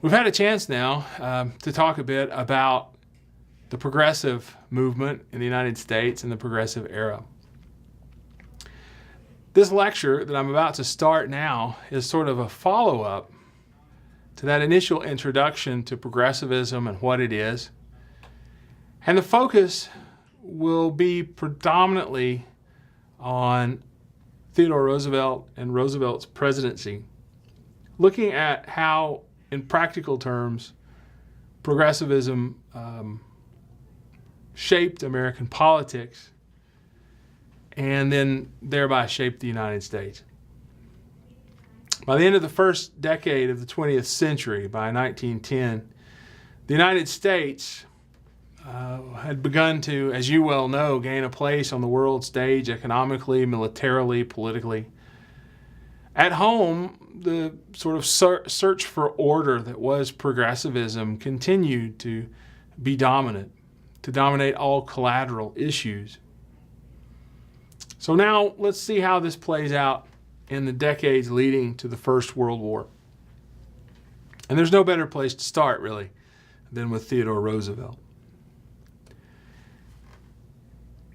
We've had a chance now to talk a bit about the progressive movement in the United States and the progressive era. This lecture that I'm about to start now is sort of a follow-up to that initial introduction to progressivism and what it is. And the focus will be predominantly on Theodore Roosevelt and Roosevelt's presidency, looking at how, in practical terms, progressivism shaped American politics and then thereby shaped the United States. By the end of the first decade of the 20th century, by 1910, the United States had begun to, as you well know, gain a place on the world stage economically, militarily, politically. At home, the sort of search for order that was progressivism continued to be dominant, to dominate all collateral issues. So now let's see how this plays out in the decades leading to the First World War. And there's no better place to start, really, than with Theodore Roosevelt.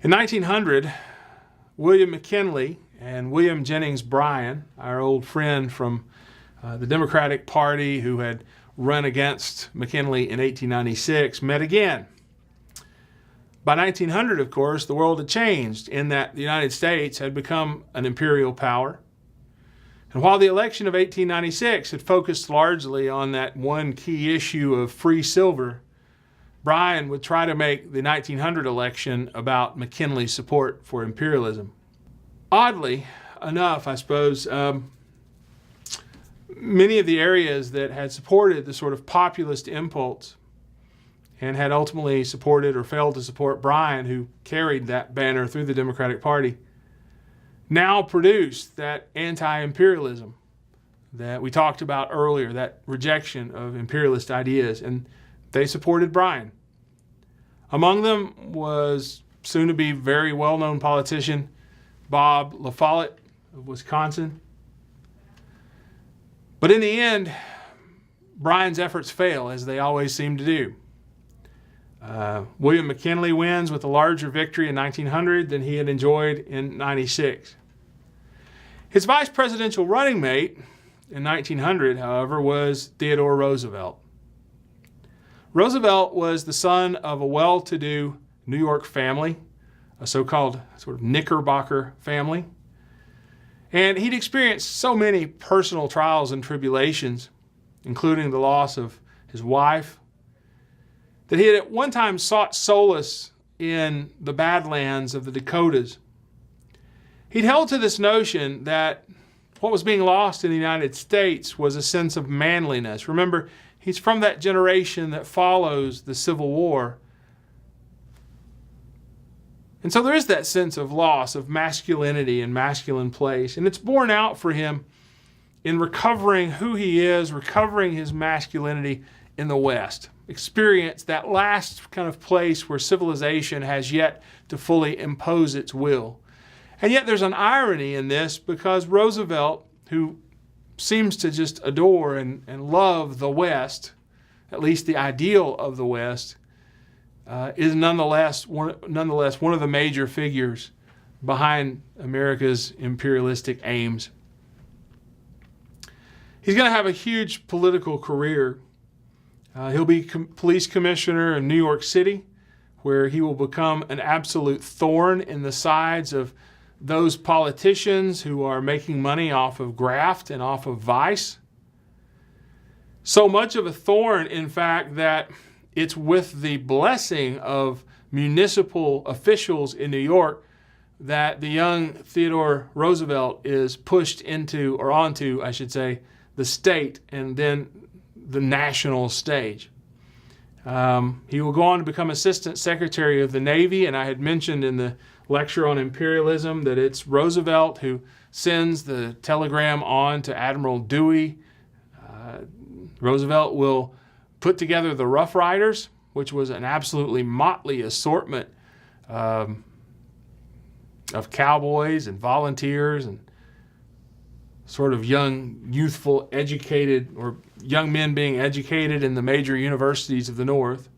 In 1900, William McKinley and William Jennings Bryan, our old friend from the Democratic Party who had run against McKinley in 1896, met again. By 1900, of course, the world had changed in that the United States had become an imperial power. And while the election of 1896 had focused largely on that one key issue of free silver, Bryan would try to make the 1900 election about McKinley's support for imperialism. Oddly enough, I suppose, many of the areas that had supported the sort of populist impulse and had ultimately supported or failed to support Bryan, who carried that banner through the Democratic Party, now produced that anti-imperialism that we talked about earlier, that rejection of imperialist ideas, and they supported Bryan. Among them was soon-to-be very well-known politician Bob La Follette of Wisconsin. But in the end, Bryan's efforts fail, as they always seem to do. William McKinley wins with a larger victory in 1900 than he had enjoyed in 96. His vice presidential running mate in 1900, however, was Theodore Roosevelt. Roosevelt was the son of a well-to-do New York family, a so-called sort of Knickerbocker family. And he'd experienced so many personal trials and tribulations, including the loss of his wife, that he had at one time sought solace in the Badlands of the Dakotas. He'd held to this notion that what was being lost in the United States was a sense of manliness. Remember, he's from that generation that follows the Civil War. And so there is that sense of loss of masculinity and masculine place. And it's borne out for him in recovering who he is, recovering his masculinity in the West. Experience that last kind of place where civilization has yet to fully impose its will. And yet there's an irony in this, because Roosevelt, who seems to just adore and love the West, at least the ideal of the West, is nonetheless one of the major figures behind America's imperialistic aims. He's going to have a huge political career. He'll be police commissioner in New York City, where he will become an absolute thorn in the sides of those politicians who are making money off of graft and off of vice. So much of a thorn, in fact, that it's with the blessing of municipal officials in New York that the young Theodore Roosevelt is pushed into, or onto, I should say, the state and then the national stage. He will go on to become Assistant Secretary of the Navy, and I had mentioned in the lecture on imperialism that it's Roosevelt who sends the telegram on to Admiral Dewey. Roosevelt will put together the Rough Riders, which was an absolutely motley assortment of cowboys and volunteers and sort of young, youthful, educated, or young men being educated in the major universities of the North.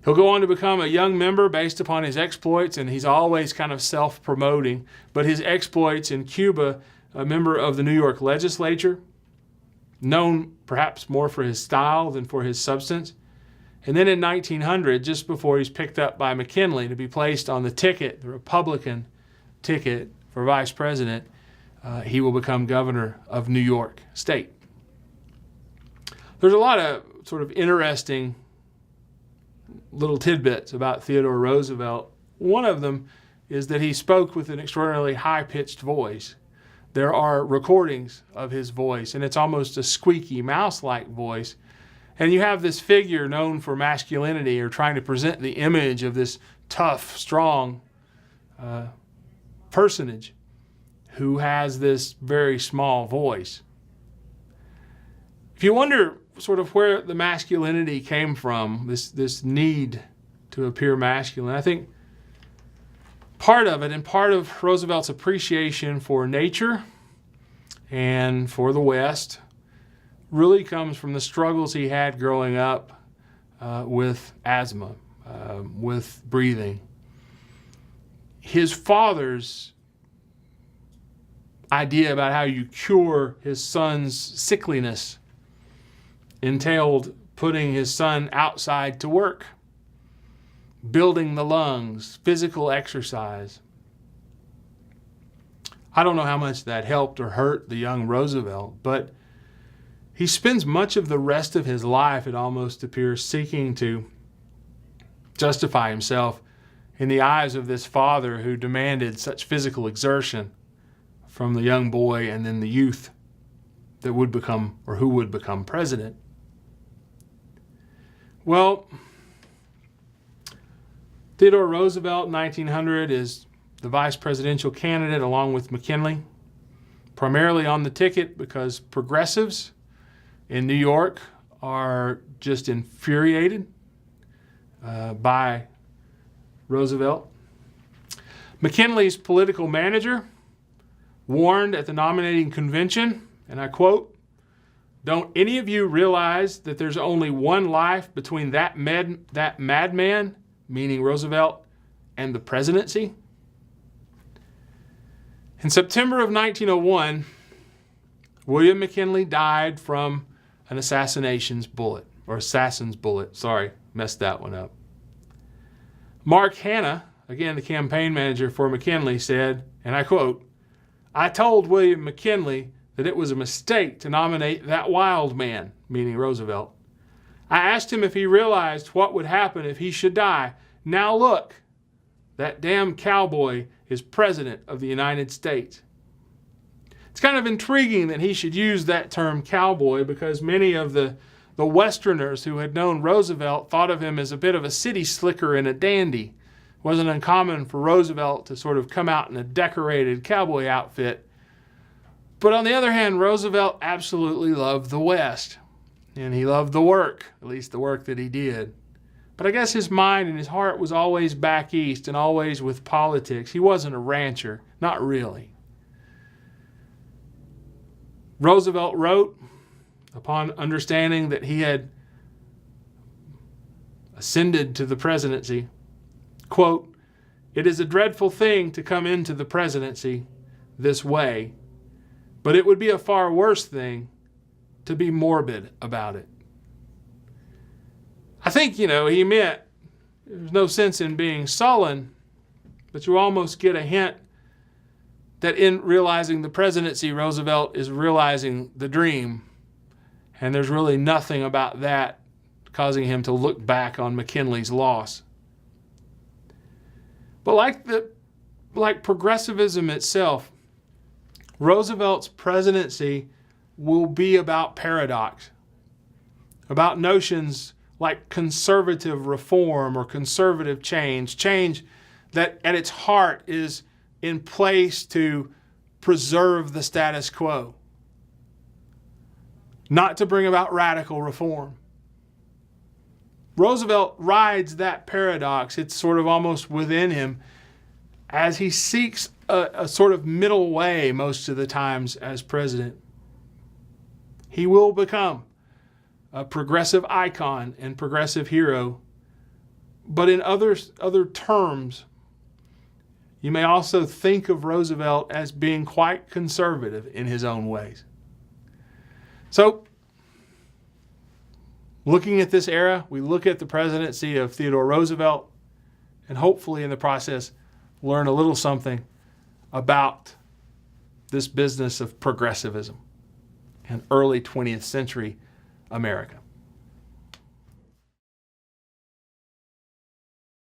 He'll go on to become a young member based upon his exploits, and he's always kind of self-promoting. But his exploits in Cuba, a member of the New York legislature, known perhaps more for his style than for his substance. And then in 1900, just before he's picked up by McKinley to be placed on the ticket, the Republican ticket for vice president, he will become governor of New York State. There's a lot of sort of interesting little tidbits about Theodore Roosevelt. One of them is that he spoke with an extraordinarily high-pitched voice. There are recordings of his voice, and it's almost a squeaky, mouse-like voice. And you have this figure known for masculinity, or trying to present the image of this tough, strong personage who has this very small voice. If you wonder sort of where the masculinity came from, this need to appear masculine, I think part of it, and part of Roosevelt's appreciation for nature and for the West, really comes from the struggles he had growing up with asthma, with breathing. His father's idea about how you cure his son's sickliness entailed putting his son outside to work, building the lungs, physical exercise. I don't know how much that helped or hurt the young Roosevelt, but he spends much of the rest of his life, it almost appears, seeking to justify himself in the eyes of this father who demanded such physical exertion from the young boy and then the youth that would become, or who would become, president. Well, Theodore Roosevelt in 1900 is the vice presidential candidate along with McKinley, primarily on the ticket because progressives in New York are just infuriated by Roosevelt. McKinley's political manager warned at the nominating convention, and I quote, "Don't any of you realize that there's only one life between that madman," meaning Roosevelt, "and the presidency?" In September of 1901, William McKinley died from an assassin's bullet. Sorry, messed that one up. Mark Hanna, again the campaign manager for McKinley, said, and I quote, "I told William McKinley that it was a mistake to nominate that wild man," meaning Roosevelt. "I asked him if he realized what would happen if he should die. Now look, that damn cowboy is president of the United States." It's kind of intriguing that he should use that term cowboy, because many of the Westerners who had known Roosevelt thought of him as a bit of a city slicker and a dandy. It wasn't uncommon for Roosevelt to sort of come out in a decorated cowboy outfit. But on the other hand, Roosevelt absolutely loved the West, and he loved the work, at least the work that he did. But I guess his mind and his heart was always back east and always with politics. He wasn't a rancher, not really. Roosevelt wrote, upon understanding that he had ascended to the presidency, quote, "It is a dreadful thing to come into the presidency this way, but it would be a far worse thing to be morbid about it." I think, he meant there's no sense in being sullen, but you almost get a hint that in realizing the presidency, Roosevelt is realizing the dream. And there's really nothing about that causing him to look back on McKinley's loss. But like progressivism itself, Roosevelt's presidency will be about paradox, about notions like conservative reform or conservative change that at its heart is in place to preserve the status quo, not to bring about radical reform. Roosevelt rides that paradox. It's sort of almost within him as he seeks a sort of middle way most of the times as president. He will become a progressive icon and progressive hero. But in other terms, you may also think of Roosevelt as being quite conservative in his own ways. So, looking at this era, we look at the presidency of Theodore Roosevelt and hopefully in the process learn a little something about this business of progressivism in early 20th century America.